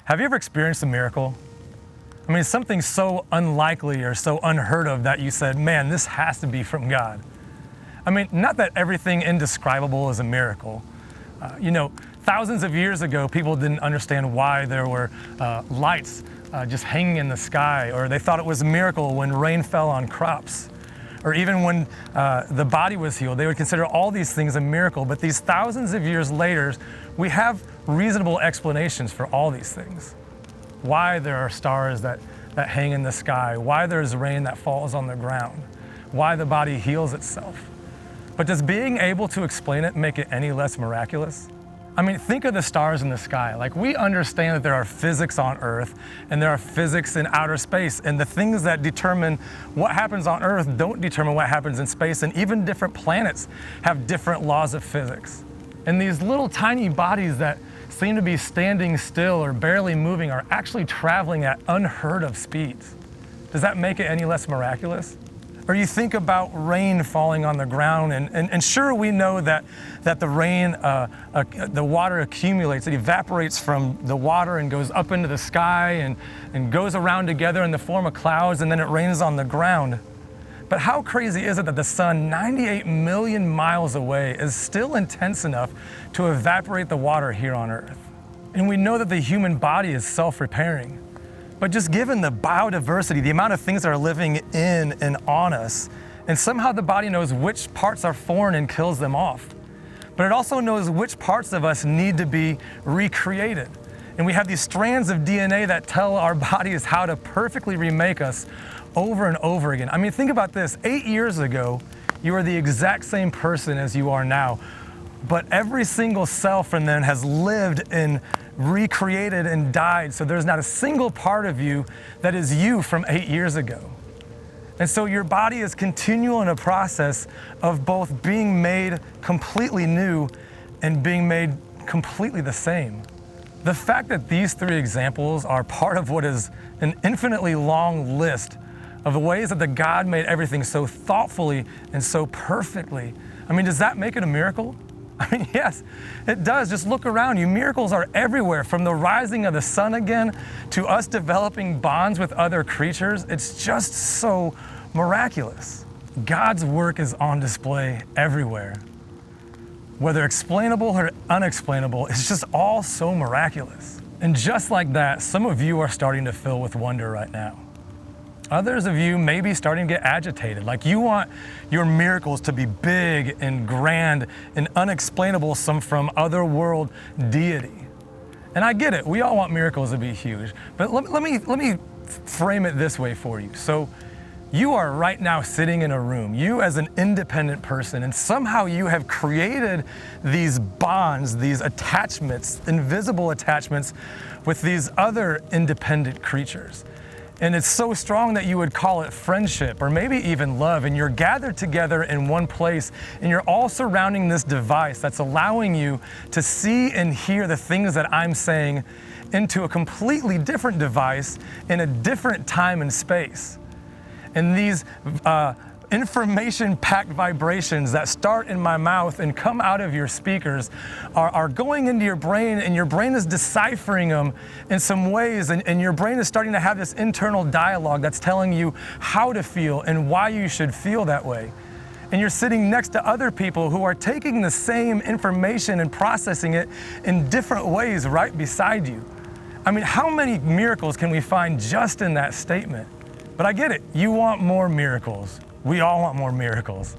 Have you ever experienced a miracle? I mean, something so unlikely or so unheard of that you said, man, this has to be from God. I mean, not that everything indescribable is a miracle. Thousands of years ago, people didn't understand why there were lights just hanging in the sky, or they thought it was a miracle when rain fell on crops. Or even when the body was healed, they would consider all these things a miracle. But these thousands of years later, we have reasonable explanations for all these things. Why there are stars that hang in the sky, why there's rain that falls on the ground, why the body heals itself. But does being able to explain it make it any less miraculous? I mean, think of the stars in the sky. Like, we understand that there are physics on Earth and there are physics in outer space, and the things that determine what happens on Earth don't determine what happens in space, and even different planets have different laws of physics. And these little tiny bodies that seem to be standing still or barely moving are actually traveling at unheard of speeds. Does that make it any less miraculous? Or you think about rain falling on the ground, and sure, we know that the rain, the water accumulates, it evaporates from the water and goes up into the sky and goes around together in the form of clouds, and then it rains on the ground. But how crazy is it that the sun, 98 million miles away, is still intense enough to evaporate the water here on Earth? And we know that the human body is self-repairing. But just given the biodiversity, the amount of things that are living in and on us, and somehow the body knows which parts are foreign and kills them off. But it also knows which parts of us need to be recreated. And we have these strands of DNA that tell our bodies how to perfectly remake us over and over again. I mean, think about this. 8 years ago, you were the exact same person as you are now. But every single cell from then has lived and recreated and died. So there's not a single part of you that is you from 8 years ago. And so your body is continual in a process of both being made completely new and being made completely the same. The fact that these three examples are part of what is an infinitely long list of the ways that the God made everything so thoughtfully and so perfectly, I mean, does that make it a miracle? I mean, yes, it does. Just look around you. Miracles are everywhere, from the rising of the sun again to us developing bonds with other creatures. It's just so miraculous. God's work is on display everywhere. Whether explainable or unexplainable, it's just all so miraculous. And just like that, some of you are starting to fill with wonder right now. Others of you may be starting to get agitated, like you want your miracles to be big and grand and unexplainable, some from otherworld deity. And I get it, we all want miracles to be huge, but let me frame it this way for you. So you are right now sitting in a room, you as an independent person, and somehow you have created these bonds, these attachments, invisible attachments with these other independent creatures. And it's so strong that you would call it friendship or maybe even love. And you're gathered together in one place and you're all surrounding this device that's allowing you to see and hear the things that I'm saying into a completely different device in a different time and space. And these information-packed vibrations that start in my mouth and come out of your speakers are going into your brain, and your brain is deciphering them in some ways, and your brain is starting to have this internal dialogue that's telling you how to feel and why you should feel that way. And you're sitting next to other people who are taking the same information and processing it in different ways right beside you. I mean, how many miracles can we find just in that statement? But I get it, you want more miracles. We all want more miracles.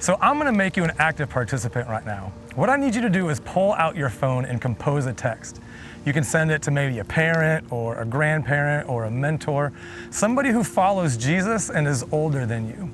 So I'm gonna make you an active participant right now. What I need you to do is pull out your phone and compose a text. You can send it to maybe a parent or a grandparent or a mentor, somebody who follows Jesus and is older than you.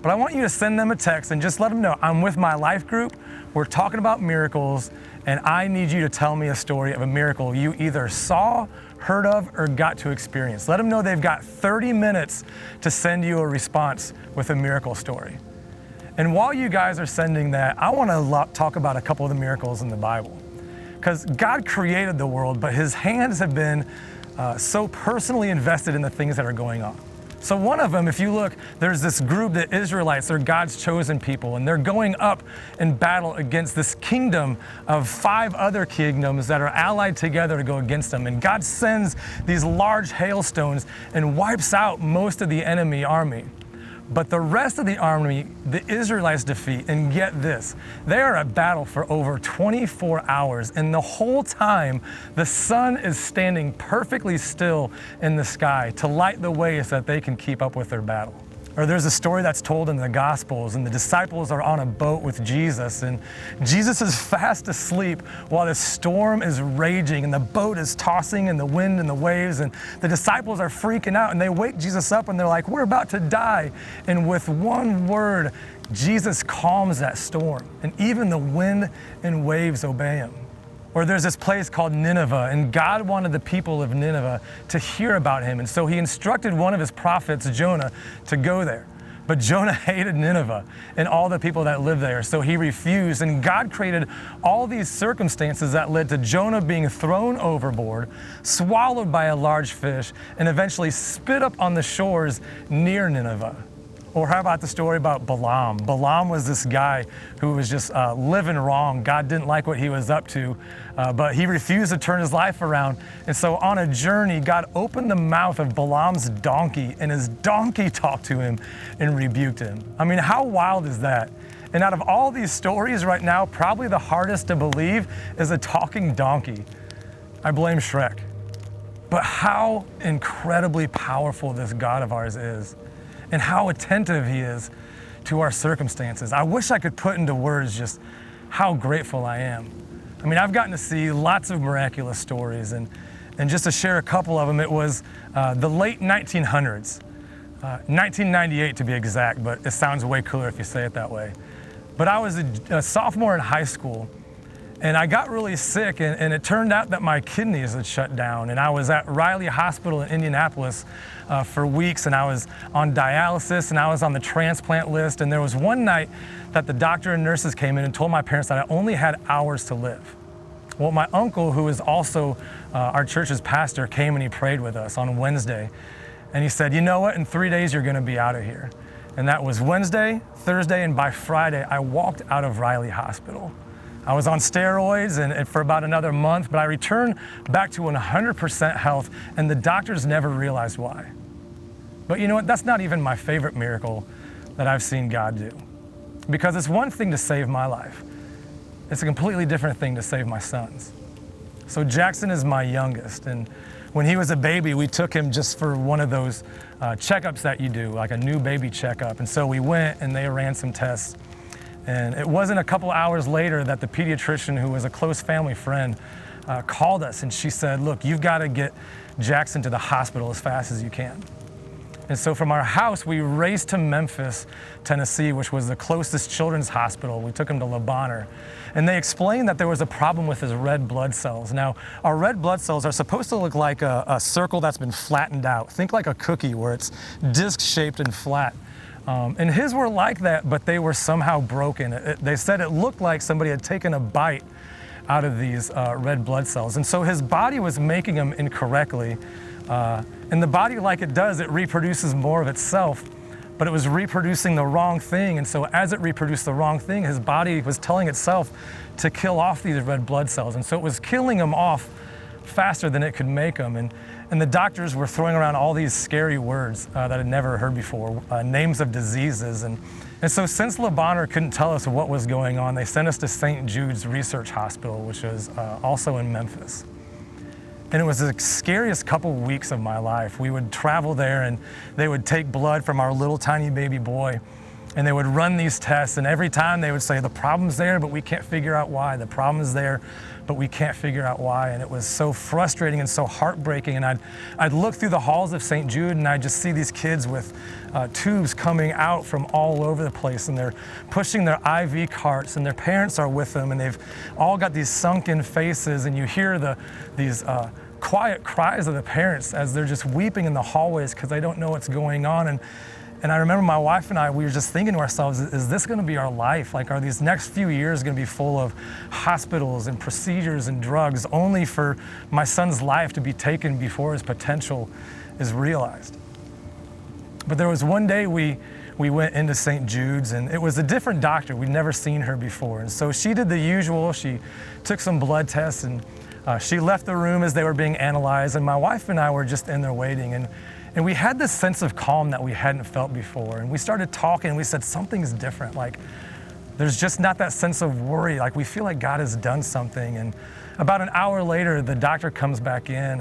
But I want you to send them a text and just let them know, I'm with my life group, we're talking about miracles, and I need you to tell me a story of a miracle you either saw, heard of, or got to experience. Let them know they've got 30 minutes to send you a response with a miracle story. And while you guys are sending that, I want to talk about a couple of the miracles in the Bible. Because God created the world, but his hands have been so personally invested in the things that are going on. So one of them, if you look, there's this group, the Israelites, they're God's chosen people, and they're going up in battle against this kingdom of 5 other kingdoms that are allied together to go against them. And God sends these large hailstones and wipes out most of the enemy army. But the rest of the army, the Israelites defeat, and get this, they are at battle for over 24 hours, and the whole time, the sun is standing perfectly still in the sky to light the way so that they can keep up with their battle. Or there's a story that's told in the Gospels, and the disciples are on a boat with Jesus, and Jesus is fast asleep while the storm is raging, and the boat is tossing in the wind and the waves, and the disciples are freaking out, and they wake Jesus up, and they're like, we're about to die. And with one word, Jesus calms that storm, and even the wind and waves obey him. Or there's this place called Nineveh, and God wanted the people of Nineveh to hear about him. And so he instructed one of his prophets, Jonah, to go there. But Jonah hated Nineveh and all the people that lived there, so he refused. And God created all these circumstances that led to Jonah being thrown overboard, swallowed by a large fish, and eventually spit up on the shores near Nineveh. Or how about the story about Balaam? Balaam was this guy who was just living wrong. God didn't like what he was up to, but he refused to turn his life around. And so on a journey, God opened the mouth of Balaam's donkey, and his donkey talked to him and rebuked him. I mean, how wild is that? And out of all these stories right now, probably the hardest to believe is a talking donkey. I blame Shrek. But how incredibly powerful this God of ours is, and how attentive he is to our circumstances. I wish I could put into words just how grateful I am. I mean, I've gotten to see lots of miraculous stories, and just to share a couple of them, it was the late 1900s, 1998 to be exact, but it sounds way cooler if you say it that way. But I was a sophomore in high school, and I got really sick, and it turned out that my kidneys had shut down, and I was at Riley Hospital in Indianapolis for weeks, and I was on dialysis, and I was on the transplant list, and there was one night that the doctor and nurses came in and told my parents that I only had hours to live. Well, my uncle, who is also our church's pastor, came and he prayed with us on Wednesday, and he said, you know what, in 3 days you're gonna be out of here. And that was Wednesday, Thursday, and by Friday, I walked out of Riley Hospital. I was on steroids and for about another month, but I returned back to 100% health, and the doctors never realized why. But you know what? That's not even my favorite miracle that I've seen God do. Because it's one thing to save my life. It's a completely different thing to save my son's. So Jackson is my youngest, and when he was a baby, we took him just for one of those checkups that you do, like a new baby checkup. And so we went and they ran some tests. And it wasn't a couple hours later that the pediatrician, who was a close family friend, called us, and she said, look, you've got to get Jackson to the hospital as fast as you can. And so from our house, we raced to Memphis, Tennessee, which was the closest children's hospital. We took him to Le Bonheur. And they explained that there was a problem with his red blood cells. Now, our red blood cells are supposed to look like a circle that's been flattened out. Think like a cookie where it's disc-shaped and flat. And his were like that, but they were somehow broken. They said it looked like somebody had taken a bite out of these red blood cells. And so his body was making them incorrectly. And the body, like it does, it reproduces more of itself, but it was reproducing the wrong thing. And so as it reproduced the wrong thing, his body was telling itself to kill off these red blood cells. And so it was killing them off faster than it could make them. And the doctors were throwing around all these scary words that I'd never heard before, names of diseases. And so since Le Bonheur couldn't tell us what was going on, they sent us to St. Jude's Research Hospital, which is also in Memphis. And it was the scariest couple weeks of my life. We would travel there and they would take blood from our little tiny baby boy, and they would run these tests, and every time they would say, the problem's there, but we can't figure out why. The problem is there, but we can't figure out why. And it was so frustrating and so heartbreaking. And I'd look through the halls of St. Jude, and I'd just see these kids with tubes coming out from all over the place, and they're pushing their IV carts, and their parents are with them, and they've all got these sunken faces, and you hear these quiet cries of the parents as they're just weeping in the hallways because they don't know what's going on. And I remember my wife and I, we were just thinking to ourselves, is this going to be our life? Like, are these next few years going to be full of hospitals and procedures and drugs, only for my son's life to be taken before his potential is realized? But there was one day we went into St. Jude's, and it was a different doctor. We'd never seen her before. And so she did the usual. She took some blood tests, and she left the room as they were being analyzed. And my wife and I were just in there waiting. And we had this sense of calm that we hadn't felt before. And we started talking, and we said, something's different. Like, there's just not that sense of worry. Like, we feel like God has done something. And about an hour later, the doctor comes back in,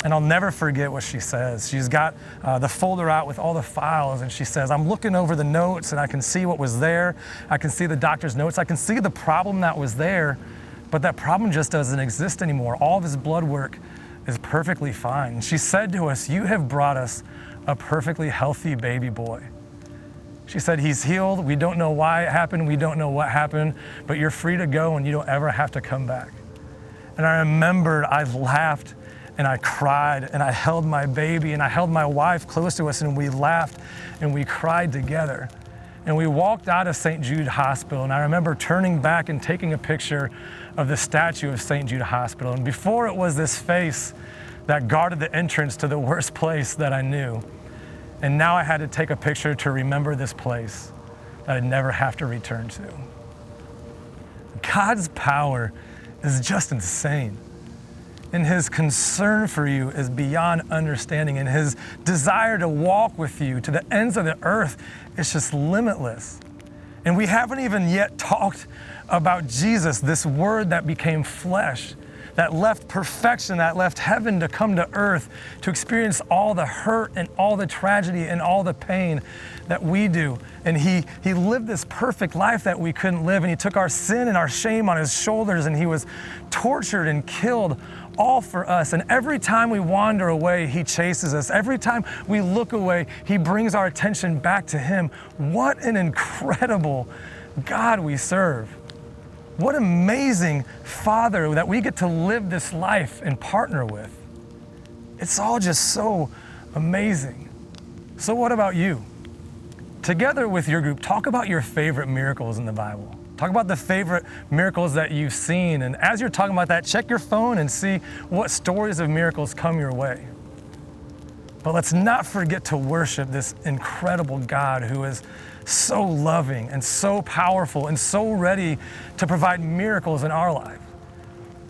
and I'll never forget what she says. She's got the folder out with all the files, and she says, I'm looking over the notes, and I can see what was there. I can see the doctor's notes. I can see the problem that was there, but that problem just doesn't exist anymore. All of his blood work is perfectly fine. And she said to us, you have brought us a perfectly healthy baby boy. She said, he's healed. We don't know why it happened. We don't know what happened, but you're free to go, and you don't ever have to come back. And I remembered I laughed and I cried, and I held my baby, and I held my wife close to us, and we laughed and we cried together. And we walked out of St. Jude Hospital, and I remember turning back and taking a picture of the statue of St. Jude Hospital. And before it was this face that guarded the entrance to the worst place that I knew. And now I had to take a picture to remember this place that I'd never have to return to. God's power is just insane. And his concern for you is beyond understanding. And his desire to walk with you to the ends of the earth is just limitless. And we haven't even yet talked about Jesus, this word that became flesh, that left perfection, that left heaven to come to earth, to experience all the hurt and all the tragedy and all the pain that we do. And he lived this perfect life that we couldn't live. And he took our sin and our shame on his shoulders, and he was tortured and killed all for us. And every time we wander away, he chases us. Every time we look away, he brings our attention back to him. What an incredible God we serve. What amazing Father that we get to live this life and partner with. It's all just so amazing. So what about you? Together with your group, talk about your favorite miracles in the Bible. Talk about the favorite miracles that you've seen. And as you're talking about that, check your phone and see what stories of miracles come your way. But let's not forget to worship this incredible God who is so loving and so powerful and so ready to provide miracles in our life.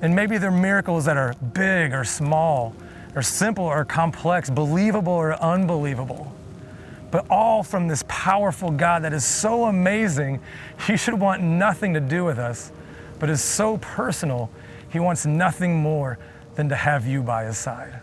And maybe they're miracles that are big or small, or simple or complex, believable or unbelievable, but all from this powerful God that is so amazing, he should want nothing to do with us, but is so personal, he wants nothing more than to have you by his side.